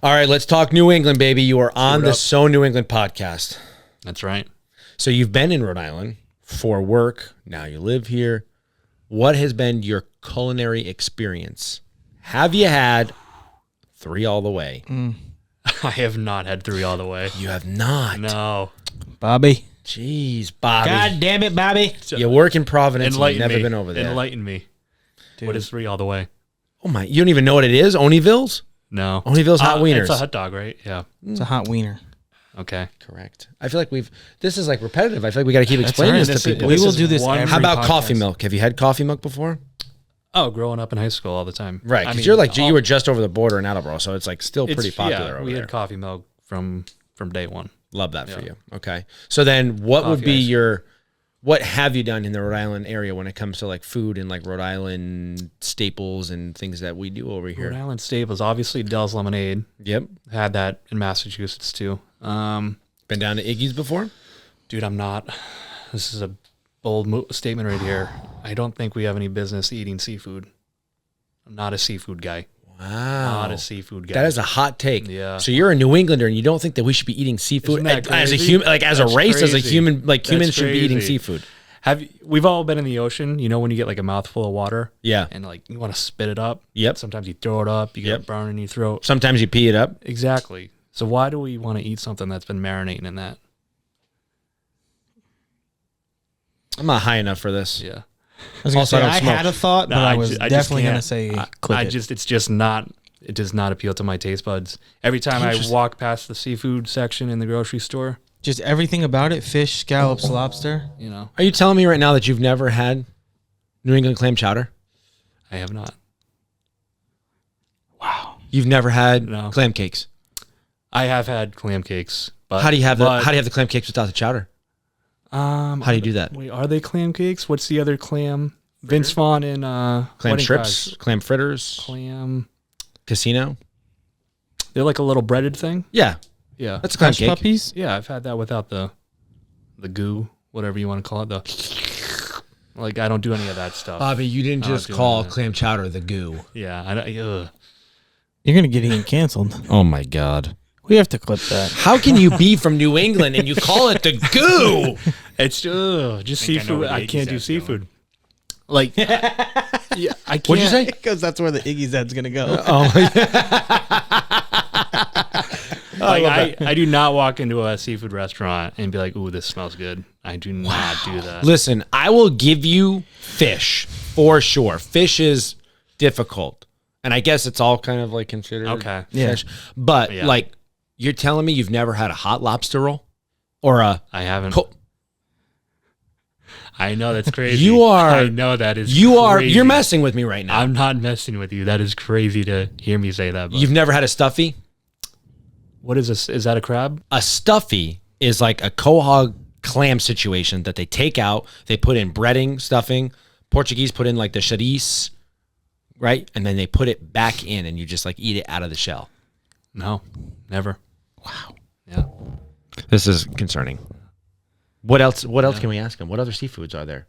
All right, let's talk New England, baby. You are on the So New England podcast. That's right. So you've been in Rhode Island for work. Now you live here. What has been your culinary experience? Have you had 3 all the way? I have not had 3 all the way. You have not? No. Bobby. Jeez, Bobby. God damn it, Bobby. You work in Providence and you've never been over there. Enlighten me. Dude. What is 3 all the way? Oh, my. You don't even know what it is? Oneyville's? No. Oneyville's hot wieners. It's a hot dog, right? Yeah. It's a hot wiener. Okay. Correct. I feel like this is like repetitive. I feel like we got to keep explaining this to people. We will do this every How about podcast. coffee milk? Have you had coffee milk before? Oh, growing up in high school all the time. Right. Because you're like, you were just over the border in Attleboro, so it's like still pretty popular over there. We had coffee milk from day one. Love that for you. Okay. So then what would be what have you done in the Rhode Island area when it comes to like food and like Rhode Island staples and things that we do over here? Rhode Island staples, obviously Dell's Lemonade. Yep. Had that in Massachusetts too. Been down to Iggy's before? Dude, I'm not. This is a bold statement right here. I don't think we have any business eating seafood. I'm not a seafood guy. Wow. Not a seafood guy. That is a hot take. Yeah. So you're a New Englander and you don't think that we should be eating seafood as a human, like as a race, as a human, like humans should be eating seafood. We've all been in the ocean, you know, when you get like a mouthful of water. Yeah. And like you want to spit it up. Yep. Sometimes you throw it up, you get it burning in your throat. Sometimes you pee it up. Exactly. So why do we want to eat something that's been marinating in that? I'm not high enough for this. Yeah. I was going to say, I had a thought, but I was definitely going to say it's just not, it does not appeal to my taste buds. Every time I walk past the seafood section in the grocery store. Just everything about it, fish, scallops, lobster. You know. Are you telling me right now that you've never had New England clam chowder? I have not. Wow. You've never had clam cakes? I have had clam cakes. But how do you have the clam cakes without the chowder? How do you do that? Wait, are they clam cakes? What's the other clam? Vince Vaughn and clam strips, clam fritters, clam casino. They're like a little breaded thing. Yeah, yeah. That's a clam cake. Puppies. Yeah, I've had that without the goo, whatever you want to call it. Like I don't do any of that stuff. Bobby, you didn't just call clam chowder the goo. Yeah, you're gonna get Ian canceled. Oh my god. We have to clip that. How can you be from New England and you call it the goo? It's just seafood. I can't do seafood. Like, I can't. What'd you say? Because that's where the Iggy's head's gonna go. I do not walk into a seafood restaurant and be like, "Ooh, this smells good." I do not do that. Listen, I will give you fish for sure. Fish is difficult, and I guess it's all kind of like considered fish. But like. You're telling me you've never had a hot lobster roll? Or I haven't. I know that's crazy. You are. I know that is crazy. You're messing with me right now. I'm not messing with you. That is crazy to hear me say that. But you've never had a stuffy? What is this? Is that a crab? A stuffy is like a quahog clam situation that they take out. They put in breading, stuffing. Portuguese put in like the chorizo, right? And then they put it back in and you just like eat it out of the shell. No, never. Wow. Yeah. This is concerning. What else can we ask them? What other seafoods are there?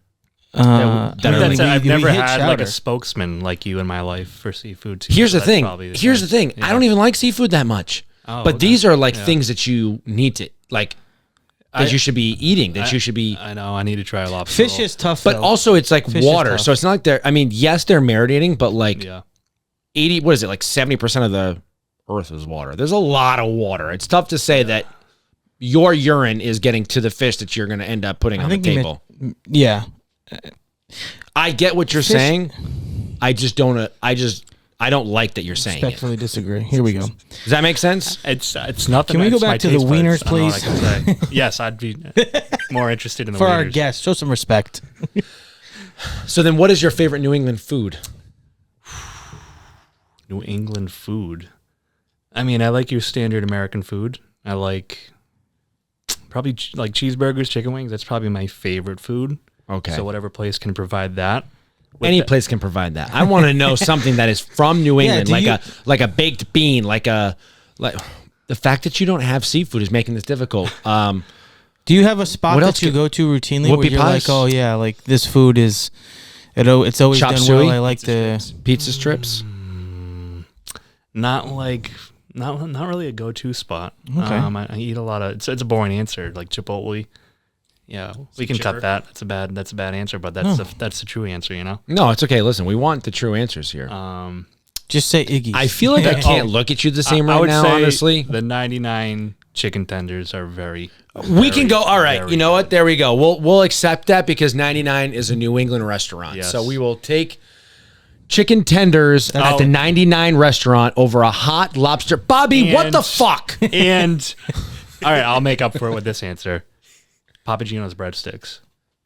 I've never had like a spokesman like you in my life for seafood too. Here's the thing. I don't even like seafood that much. But these are like things that you need to like that you should be eating. That you should be. I know. I need to try a lobster. Fish is tough, but also it's like water, so it's not like they're. I mean, yes, they're marinating, but like 80. What is it? Like 70% of the Earth is water. There's a lot of water. It's tough to say that your urine is getting to the fish that you're going to end up putting on the table. I get what you're saying. I don't like that you're saying it. Respectfully disagree. Here we go. Does that make sense? It's nothing. Can we go back to the wieners, please? Yes, I'd be more interested in the wieners. For our guests, show some respect. So then what is your favorite New England food? New England food. I mean, I like your standard American food. I like probably like cheeseburgers, chicken wings. That's probably my favorite food. Okay. So whatever place can provide that. Any place can provide that. I want to know something that is from New England, like a baked bean, like the fact that you don't have seafood is making this difficult. Do you have a spot that you go to routinely where you're like, oh yeah, like this food is, it's always done well. I like the pizza strips. Not like Not really a go-to spot. Okay. I eat a lot of. It's a boring answer, like Chipotle. Yeah, we can cut that. That's a bad answer, but that's the true answer, you know. No, it's okay. Listen, we want the true answers here. Just say Iggy. I feel like I can't look at you the same right now. Honestly, the 99 chicken tenders are very. We can go. All right, you know what? There we go. We'll accept that because 99 is a New England restaurant, so we will take chicken tenders at the 99 restaurant over a hot lobster. Bobby, what the fuck? And all right, I'll make up for it with this answer. Papa Gino's breadsticks.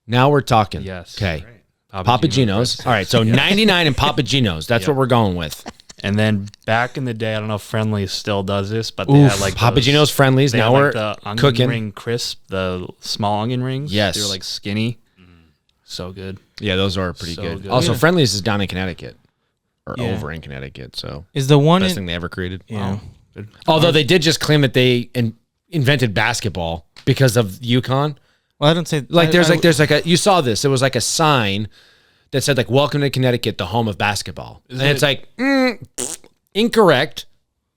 Now we're talking. Yes. Okay. Right. Papa Gino's. All right. So 99 and Papa Gino's. That's what we're going with. And then back in the day, I don't know if Friendly's still does this, but they had like Papa Gino's Friendly's. Now we're the onion cooking. ring crisp, the small onion rings. Yes. They're like skinny. So good. Yeah, those are pretty good. Also, Friendly's is down in Connecticut. Or over in Connecticut. So is the one best thing they ever created. Yeah. Oh. Although they did just claim that they invented basketball because of UConn. Well, I don't say like there's like a you saw this. It was like a sign that said like "Welcome to Connecticut, the home of basketball," and it's like incorrect.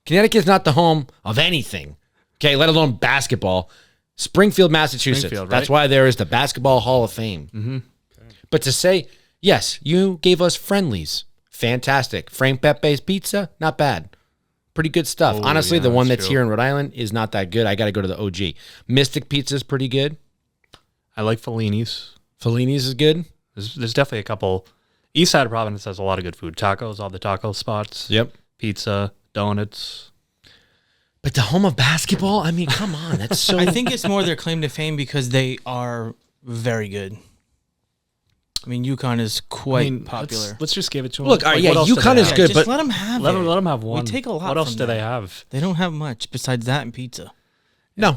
Connecticut is not the home of anything. Okay, let alone basketball. Springfield, Massachusetts. Right? That's why there is the Basketball Hall of Fame. Mm-hmm. Okay. But to say yes, you gave us Friendly's, fantastic. Frank Pepe's pizza, not bad. Pretty good stuff. Honestly, the one that's here in Rhode Island is not that good. I got to go to the OG. Mystic Pizza is pretty good. I like Fellini's. Fellini's is good. There's definitely a couple. East side of Providence has a lot of good food. Tacos, all the taco spots. Yep. Pizza, donuts. But the home of basketball? I mean, come on. That's so... I think it's more their claim to fame because they are very good. I mean, UConn is quite popular. Let's just give it to them. Look, UConn is good, but... let them have it. Let them have one. We take a lot. What else do they have? They don't have much besides that and pizza. No,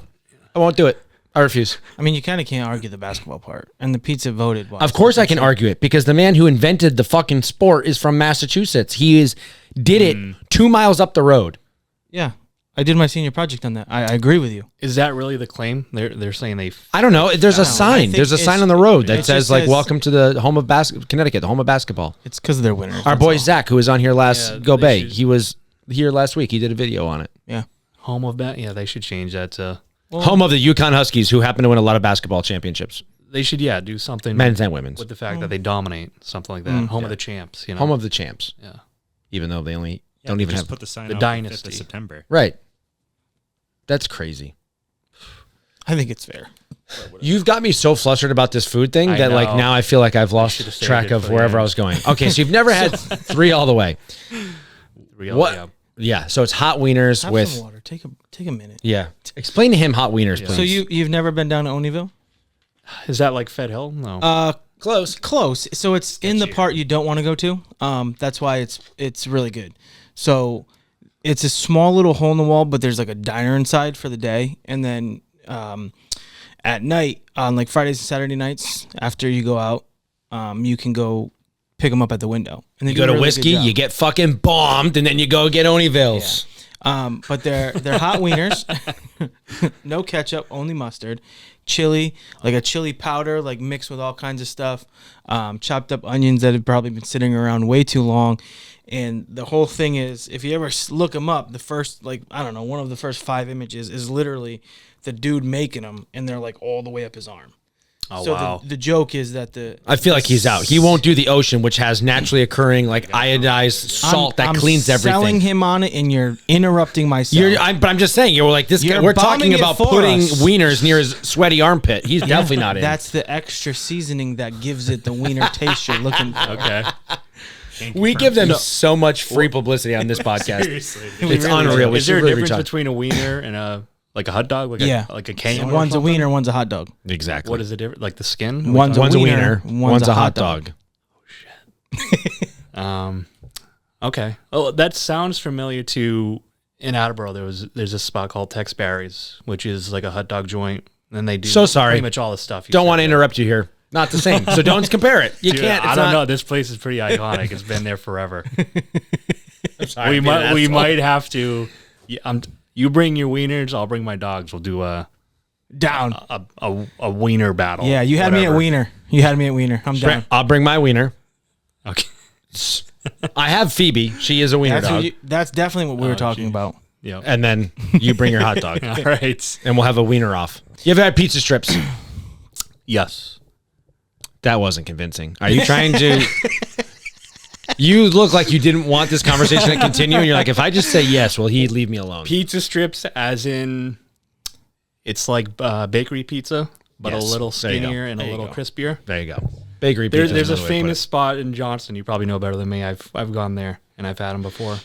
I won't do it. I refuse. I mean, you kind of can't argue the basketball part. And the pizza voted. Of course I can argue it because the man who invented the fucking sport is from Massachusetts. He did it 2 miles up the road. Yeah. I did my senior project on that. I agree with you. Is that really the claim? They're saying they... I don't know. There's a sign. There's a sign on the road that says, like, welcome to the home of Connecticut, the home of basketball. It's because they're winners. Our boy Zach, who was on here Go Bay, he was here last week. He did a video on it. Yeah. Home of... Yeah, they should change that to... home of the UConn Huskies, who happen to win a lot of basketball championships. They should, do something. Men's and women's. With the fact that they dominate, something like that. Home of the champs, Home of the champs. Yeah. Even though they only don't even have... put the sign the out dynasty. 5th of September. Right. That's crazy. I think it's fair. You've got me so flustered about this food thing that like now I feel like I've lost track of wherever I was going. Okay, so you've never had 3 all the way. What? Yeah, so it's hot wieners with some water. Take a minute. Yeah. Explain to him hot wieners, please. So you've never been down to Oneyville? Is that like Fed Hill? No. Close. So it's in the part you don't want to go to. That's why it's really good. So it's a small little hole in the wall, but there's like a diner inside for the day, and then at night on like Fridays and Saturday nights after you go out, you can go pick them up at the window. And you go to really Whiskey, you get fucking bombed, and then you go get Oneyville's. Yeah. But they're hot wieners, no ketchup, only mustard, chili, like a chili powder, like mixed with all kinds of stuff, chopped up onions that have probably been sitting around way too long. And the whole thing is, if you ever look them up, the first, one of the first 5 images is literally the dude making them, and they're like all the way up his arm. Oh, so wow. the joke is that I feel like he's out. He won't do the ocean, which has naturally occurring like iodized salt that cleans everything. I'm selling him on it, and you're interrupting myself. But I'm just saying, you're like this guy. We're talking about putting wieners near his sweaty armpit. He's definitely not in. That's the extra seasoning that gives it the wiener taste you're looking for. Okay. We give them so much free publicity on this podcast. Seriously. It's unreal. Is there a difference between a wiener and a hot dog? Like a Cam? One's a wiener, one's a hot dog. Exactly. What is the difference? Like the skin? One's a wiener, one's a hot dog. Oh, shit. Okay. Oh, that sounds familiar to... In Attleboro, there's a spot called Tex Barry's, which is like a hot dog joint. And they do pretty much all the stuff. Don't want to interrupt you here. Not the same. So don't compare it. You can't. I don't know. This place is pretty iconic. It's been there forever. I'm sorry. We might have to. You bring your wieners. I'll bring my dogs. We'll do a wiener battle. Yeah, you had me at wiener. I'm down. I'll bring my wiener. Okay. I have Phoebe. She is a wiener dog. That's definitely what we were talking about. Yep. And then you bring your hot dog. All right. And we'll have a wiener off. You ever had pizza strips? Yes. That wasn't convincing. Are you trying to... You look like you didn't want this conversation to continue, and you're like, if I just say yes, will he leave me alone? Pizza strips, as in, it's like bakery pizza, but Yes. a little There you go. skinnier and There a you little go. crispier. There you go. Bakery pizza. There's a is another way to put famous it. spot in Johnston. You probably know better than me. I've gone there and I've had them before.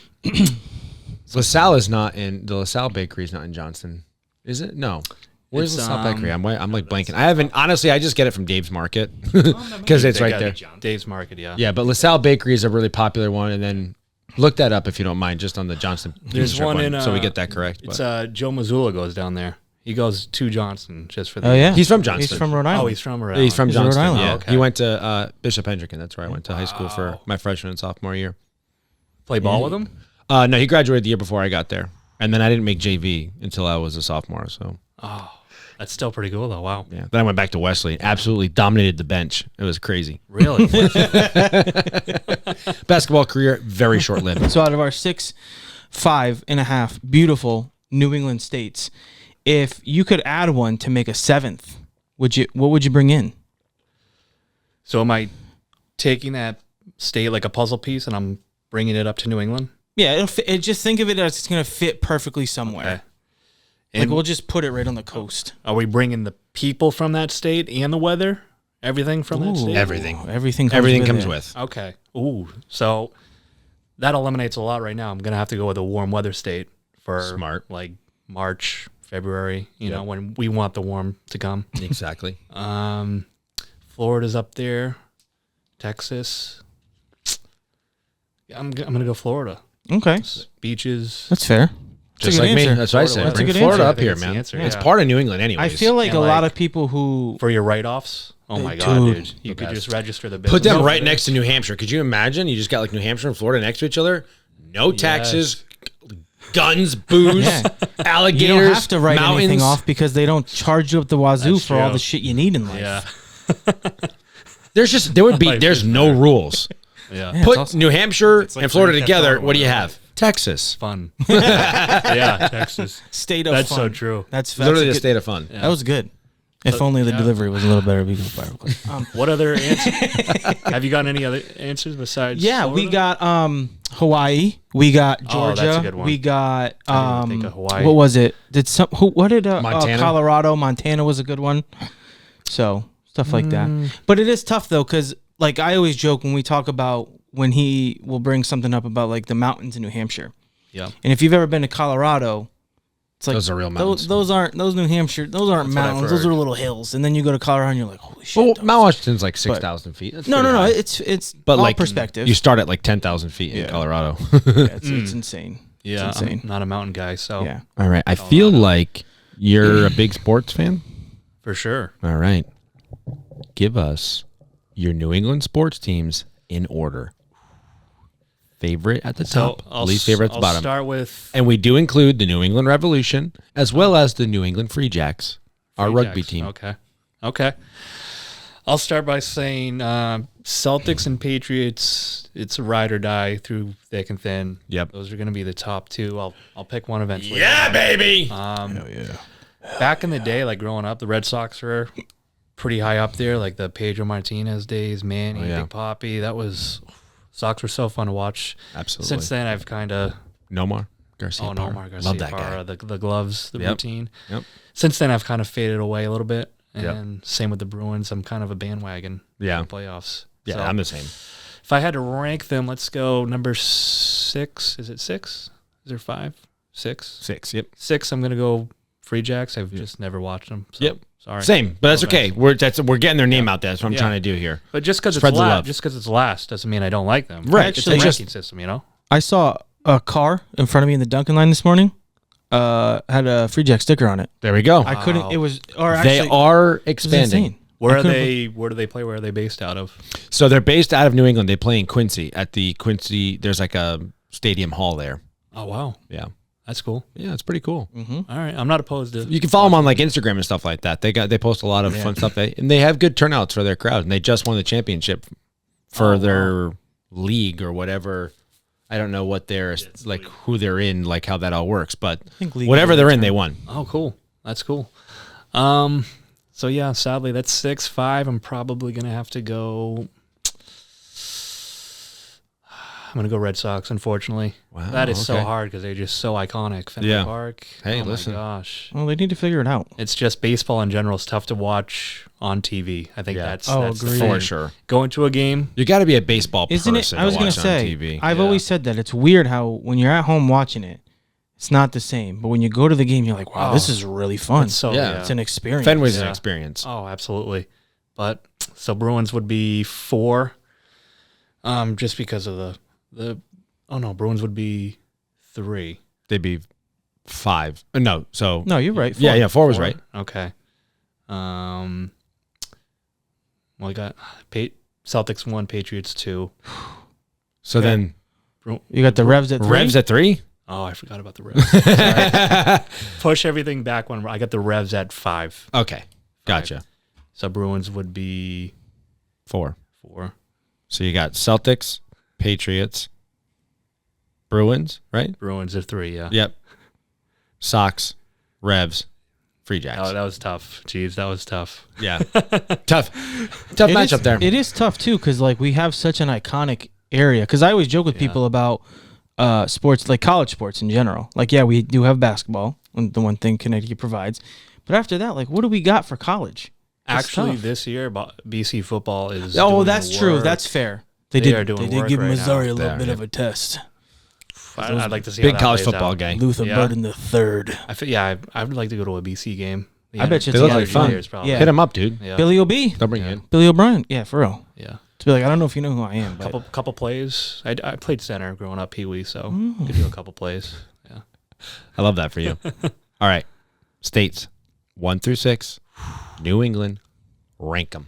LaSalle is not in the LaSalle Bakery is not in Johnston, is it? No. Where's It's, LaSalle Bakery? I'm like blanking. I haven't honestly. I just get it from Dave's Market because it's They right got there. Dave's Market, yeah. Yeah, but LaSalle Bakery is a really popular one, and then look that up if you don't mind, just on the Johnston. There's strip one in so we get that correct. It's but- Joe Mazzulla goes down there. He goes to Johnston just for the. Oh yeah, He's from Johnston. He's from Rhode Island. Oh, he's from Rhode Yeah, he's from He's from Rhode Johnston. Island. Yeah, Oh, okay. he went to Bishop Hendricken. That's where I went to high school for my freshman and sophomore year. Play ball with him. No, he graduated the year before I got there, and then I didn't make JV until I was a sophomore. So Oh, that's still pretty cool though. Wow. yeah, then I went back to Wesley. Absolutely dominated the bench. It was crazy. Really? Basketball career very short lived. So out of our 5.5 beautiful New England states, if you could add one to make a 7th, what would you bring in? So am I taking that state like a puzzle piece and I'm bringing it up to New England? Yeah, just think of it as it's going to fit perfectly somewhere. Okay. Like And we'll just put it right on the coast. are we bringing the people from that state and the weather? Everything from that state? Everything. Everything Comes it. with. Okay. Ooh. So that eliminates a lot right now. I'm going to have to go with a warm weather state for Smart. like March, February, you know, when we want the warm to come. Exactly. Florida's up there. Texas. I'm going to go Florida. Okay, Beaches. that's fair. Just That's a like good me. answer. That's what I Florida said. weather. Bring That's a good Florida answer. up I think here, it's the man. answer, It's yeah. part of New England anyways. I feel like And a lot like- of people who For your write-offs? Oh my Dude, God, dude. You the could best. just register the business. Put them over right there. next to New Hampshire. Could you imagine? You just got like New Hampshire and Florida next to each other. No taxes, guns, booze, Yeah. alligators, you don't have to write mountains. anything off because they don't charge you up the wazoo That's for all true. the shit you need in life. Yeah. There's no rules. Yeah. Yeah, Put it's awesome. New Hampshire like and Florida bringing together. Florida What do you over. have? Texas. Fun. Yeah, Texas. State of That's fun. so true. That's Literally a a good- state of fun. That was good. If only the delivery was a little better. We could fire quick. What other answers? Have you gotten any other answers besides? Yeah, we Florida? got Hawaii. We got Oh, that's Georgia. a good one. We got I didn't even think of Hawaii. what was it? What did Montana? Colorado, Montana was a good one. So stuff like that. But it is tough though, because like I always joke when we talk about when he will bring something up about like the mountains in New Hampshire. Yeah. And if you've ever been to Colorado, it's like Those are real mountains. Those aren't New Hampshire. Those aren't That's what I've mountains. Those heard. are little hills. And then you go to Colorado and you're like, holy shit. Well, those- Mount Washington's like 6,000 feet. That's no. pretty high. It's But all like perspective. you start at like 10,000 feet in Yeah. Colorado. Yeah, it's insane. Yeah, It's insane. I'm not a mountain guy, so Yeah. All right. I feel like you're a big sports fan. for sure. All right. Give us your New England sports teams in order. Favorite at the top, least favorite at the I'll bottom. start with And we do include the New England Revolution as well as the New England Free Jacks, our Free rugby Jacks. team. Okay. I'll start by saying Celtics and Patriots. It's a ride or die through thick and thin. Yep. Those are going to be the top two. I'll pick one eventually. Yeah, baby. Back in the day, like growing up, the Red Sox were pretty high up there, like the Pedro Martinez days, Manny, Oh, yeah. Big Papi. That was Sox were so fun to watch. Absolutely. Since then, I've kind of Nomar Garcia. Nomar Garcia, Love that guy. the gloves, the Yep. routine. Yep. Since then, I've kind of faded away a little bit, and Yep. same with the Bruins. I'm kind of a bandwagon. Yeah. in the playoffs. Yeah, So I'm the same. if I had to rank them, let's go number 6. Is it 6? Is there 5? 6? 6. Yep. 6. I'm gonna go Free Jacks. I've just never watched them. So, Yep. Sorry. Same, but that's No okay. offense. We're getting their name out there. That's what I'm Yeah. trying to do here. But just because Spread it's the last, love. doesn't mean I don't like them. Right. It's Actually, a just- ranking system, you know. I saw a car in front of me in the Dunkin' line this morning. Had a Free Jack sticker on it. There we go. I couldn't. It was. Or They actually, are it was expanding. insane. Where I are couldn't- they? Where do they play? Where are they based out of? So they're based out of New England. They play in Quincy at the Quincy. There's like a stadium hall there. Oh wow, Yeah. that's cool. Yeah, it's pretty cool. All right, I'm not opposed to. You can follow them on like Instagram and stuff like that. They post a lot of fun stuff. And they have good turnouts for their crowd. And they just won the championship for their league or whatever. I don't know what they're like, who they're in, like how that all works, but think whatever they're in, they won. Oh, cool. That's cool. So yeah, sadly that's 6-5. I'm probably gonna have to go. I'm gonna go Red Sox. Unfortunately, that is so hard because they're just so iconic. Fenway Park. Hey, oh listen. My gosh. Well, they need to figure it out. It's just baseball in general is tough to watch on TV. I think that's the agreed. thing. For sure. Going to a game. You got to be a baseball Isn't person it? I was to gonna watch say. on TV. I've always said that it's weird how when you're at home watching it, it's not the same. But when you go to the game, you're like, wow, this is really fun. It's so Yeah. It's an experience. Fenway's an experience. Oh, absolutely. But so Bruins would be 4. Just because of the oh no, Bruins would be 3. They'd be 5. No, so No, you're right. 4. yeah, 4 was right. Okay. Well, I got Celtics 1, Patriots 2. So then You got the Revs at 3. Revs at 3. Oh, I forgot about the Revs. Push everything back one. I got the Revs at 5. Okay, gotcha. So Bruins would be 4. 4. So you got Celtics, Patriots, Bruins, right? Bruins are 3. Yeah. Yep. Sox, Revs, Free Jacks. Oh, that was tough. Jeez, that was tough. Yeah, tough matchup there. It is tough too because like we have such an iconic area. Because I always joke with people about sports, like college sports in general. Like, yeah, we do have basketball, the one thing Connecticut provides. But after that, like, what do we got for college? Actually, this year, BC football is. Oh, that's true. That's fair. They are doing did work give right Missouri now. a little bit of a test. I'd like to see Big how that college plays football out. game. Luther Yeah. Burden the third. I would like to go to a BC game. I bet you They it's look gonna like be fun. Players, probably. Yeah. Hit him up, dude. Yeah. Billy O.B. They'll bring you in. Billy O'Brien. Yeah, for real. Yeah. To be like, I don't know if you know who I am, but Couple plays. I played center growing up, Pee Wee, so could do a couple plays. Yeah. I love that for you. All right, states 1 through 6, New England, rank them.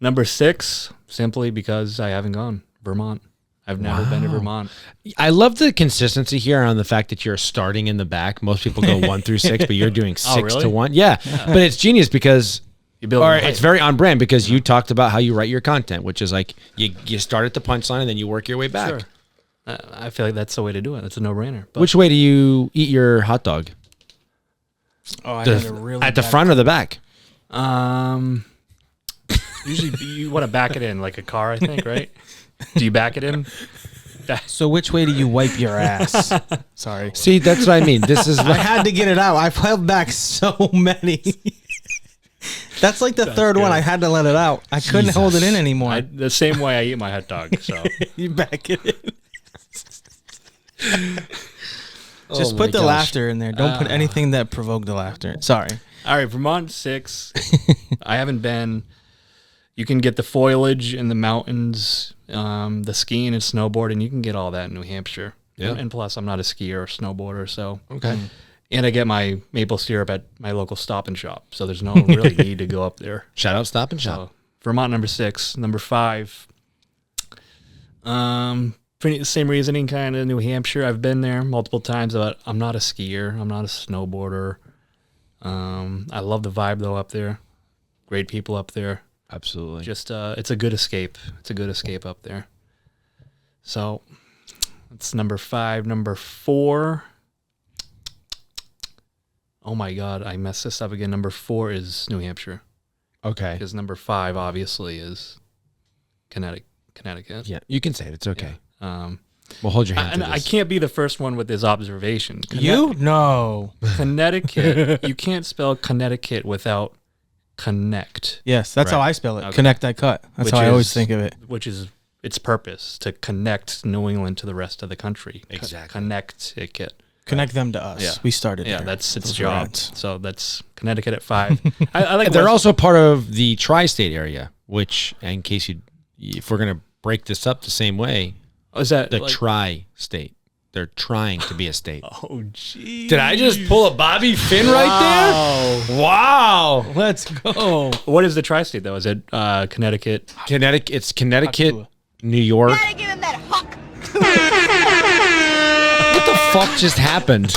Number 6, simply because I haven't gone. Vermont. I've never been to Vermont. I love the consistency here on the fact that you're starting in the back. Most people go 1 through 6, but you're doing 6 really? to 1. Yeah, but it's genius because. It's very on brand because you talked about how you write your content, which is like you start at the punchline and then you work your way back. Sure. I feel like that's the way to do it. That's a no-brainer. But Which way do you eat your hot dog? I had a really At the bad- front or the back? usually you want to back it in like a car, I think, right? Do you back it in? So which way do you wipe your ass? Sorry. See, that's what I mean. This is I had to get it out. I held back so many. That's like the third one. I had to let it out. I couldn't hold it in anymore. The same way I eat my hot dog. So You back it in. Just Oh put my the gosh. laughter in there. Don't put anything that provoked the laughter. Sorry. all right, Vermont 6. I haven't been. You can get the foliage in the mountains, the skiing and snowboarding. You can get all that in New Hampshire. Yeah. And plus, I'm not a skier or snowboarder, so. okay. And I get my maple syrup at my local Stop and Shop, so there's no really need to go up there. Shout out, Stop and Shop. So, Vermont number 6, number 5. Pretty the same reasoning, kind of New Hampshire. I've been there multiple times, but I'm not a skier. I'm not a snowboarder. I love the vibe though up there. Great people up there. Absolutely. Just it's a good escape. It's a good escape up there. So that's number 5. Number 4. Oh my God, I messed this up again. Number 4 is New Hampshire. Okay. Because number 5 obviously is Connecticut. Yeah, you can say it. It's okay. Um, We'll hold your hand and to I this. can't be the first one with this observation. You? No. Connecticut. You can't spell Connecticut without connect, Yes, that's how Right. I spell it. Okay. Connect, I cut. That's Which how I always is- think of it. which is its purpose, to connect New England to the rest of the country. Exactly. Connecticut. Connect them to us. Yeah. We started Yeah, there. that's its Those job. rats. So that's Connecticut at 5. I like They're West- also part of the tri-state area, which, in case if we're gonna break this up the same way, is that the like, tri-state. They're trying to be a state. oh geez. Did I just pull a Bobby Finn right there? Wow. Let's go. What is the tri-state though? Is it Connecticut? It's Connecticut, New York. Gotta give him that huck. What the fuck just happened?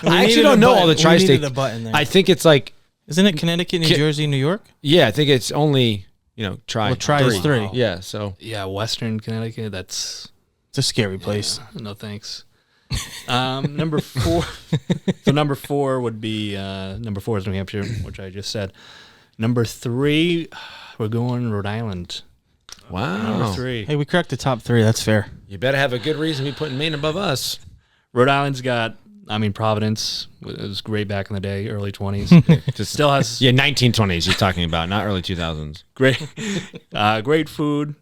I actually needed don't a know all button. the We tri-state. needed a button there. I think it's like, Isn't it Connecticut, New Jersey, New York? yeah, I think it's only, tri. Well, tri is 3. Yeah, so Yeah, Western Connecticut. That's It's a scary place. No thanks. Number 4. So number 4 would be number 4 is New Hampshire, which I just said. Number 3, we're going Rhode Island. Wow. Number 3. Hey, we cracked the top 3. That's fair. You better have a good reason to be putting Maine above us. Rhode Island's got, Providence. It was great back in the day, early 20s. It still has 1920s you're talking about, not early 2000s. great food.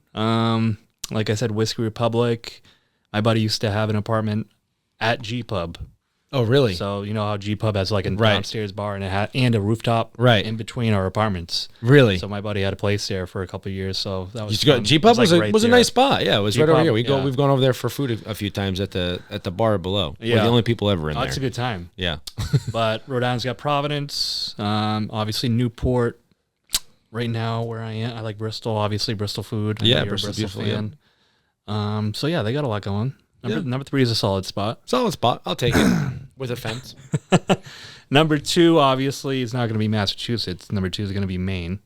Like I said, Whiskey Republic. My buddy used to have an apartment at G Pub. Oh, really? So you know how G Pub has like a downstairs bar and a rooftop in between our apartments. Really? So my buddy had a place there for a couple of years. So that was G Pub was a nice spot. Yeah, it was right over here. We've gone over there for food a few times at the bar below. Yeah, we're the only people ever in there. It's a good time. Yeah. But Rhode Island's got Providence, obviously Newport. Right now, where I am, I like Bristol. Obviously, Bristol food. Yeah, Bristol's beautiful fan. Yeah. So yeah, they got a lot going. Number 3 is a solid spot. Solid spot. I'll take it with a fence. Number 2, obviously, is not going to be Massachusetts. Number 2 is going to be Maine.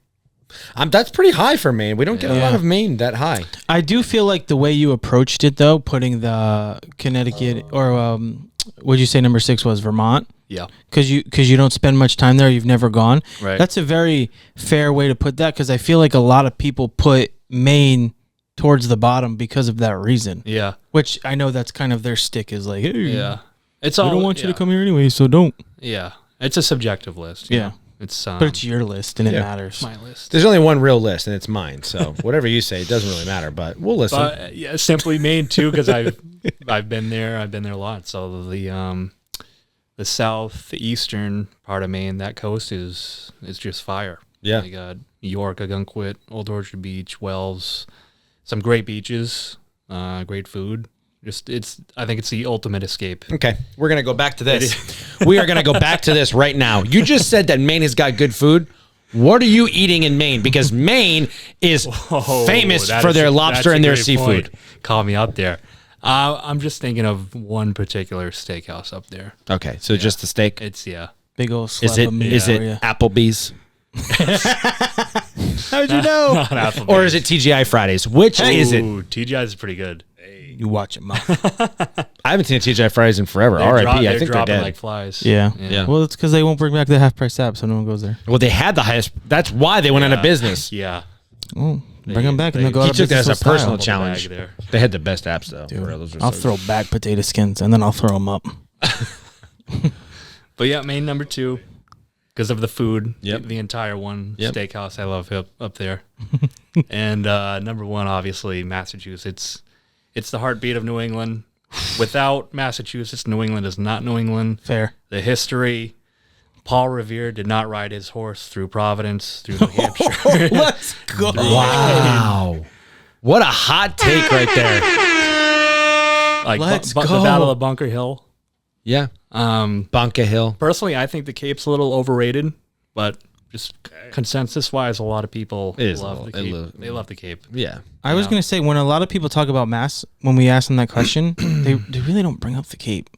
That's pretty high for Maine. We don't get a lot of Maine that high. I do feel like the way you approached it, though, putting the Connecticut or what'd you say number 6 was, Vermont? Yeah. Because you don't spend much time there. You've never gone. Right. That's a very fair way to put that because I feel like a lot of people put Maine towards the bottom because of that reason. Yeah. Which I know that's kind of their stick is like, hey, yeah. I don't want you to come here anyway, so don't. Yeah. It's a subjective list. Yeah. It's but it's your list and it matters. My list. There's only one real list and it's mine. So whatever you say, it doesn't really matter, but we'll listen. But, yeah, simply Maine too, because I've been there. I've been there a lot. So the southeastern part of Maine, that coast is just fire. Yeah. You got York, Agunquit, Old Orchard Beach, Wells, some great beaches, great food. I think it's the ultimate escape. Okay, we're going to go back to this. We are going to go back to this right now. You just said that Maine has got good food. What are you eating in Maine? Because Maine is famous for their lobster and their seafood. Call me out there. I'm just thinking of one particular steakhouse up there. Okay, so just the steak? It's, big old slab Is it of meat. Applebee's? How'd you know? Not Applebee's. Or is it TGI Fridays? Which is it? TGI is pretty good. You watch it, Mom. I haven't seen a TGI Fridays in forever. R.I.P. I think they're dead. Like flies. Yeah. Yeah. Well, it's because they won't bring back the half-price app, so no one goes there. Well, they had the highest. That's why they went out of business. Yeah. Oh, bring them back and they'll go out He of took that as business a personal style. challenge. They had the best apps, though. Dude, Those were I'll so throw back potato skins and then I'll throw them up. But yeah, Maine number 2 because of the food. Yep. The entire one Yep. steakhouse I love up there. And number 1, obviously, Massachusetts. It's the heartbeat of New England. Without Massachusetts, New England is not New England. Fair. The history. Paul Revere did not ride his horse through Providence, through New Hampshire. Let's go. Wow. What a hot take right there. Like Let's the go. Battle of Bunker Hill. Yeah. Bunker Hill. Personally, I think the Cape's a little overrated, but just consensus-wise, a lot of people love the Cape. They love the Cape. Yeah. I was going to say, when a lot of people talk about Mass, when we ask them that question, they really don't bring up the Cape.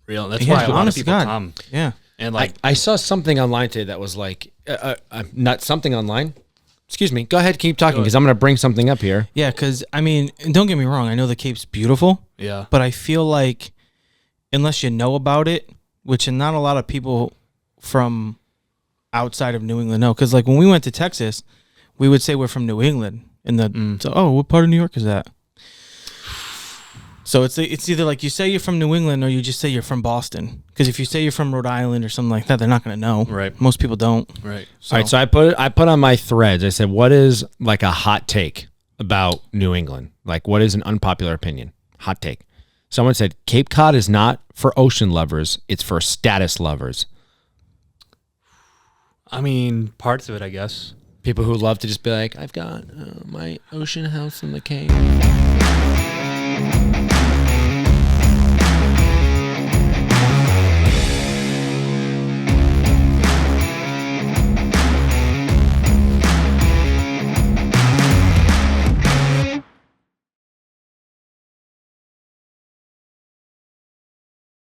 Real. That's why a lot of people come. Yeah. And like I saw something online today that was like, not something online. Excuse me. Go ahead. Keep talking because I'm going to bring something up here. Yeah, because, I mean, don't get me wrong. I know the Cape's beautiful. Yeah. But I feel like unless you know about it, which not a lot of people from outside of New England know. Because, like, when we went to Texas, we would say we're from New England. So, what part of New York is that? So it's either like you say you're from New England or you just say you're from Boston. Because if you say you're from Rhode Island or something like that, they're not going to know. Right. Most people don't. Right. All right. So I put on my threads. I said, what is like a hot take about New England? Like, what is an unpopular opinion? Hot take. Someone said Cape Cod is not for ocean lovers. It's for status lovers. I mean, parts of it, I guess. People who love to just be like, I've got my ocean house in the Cape.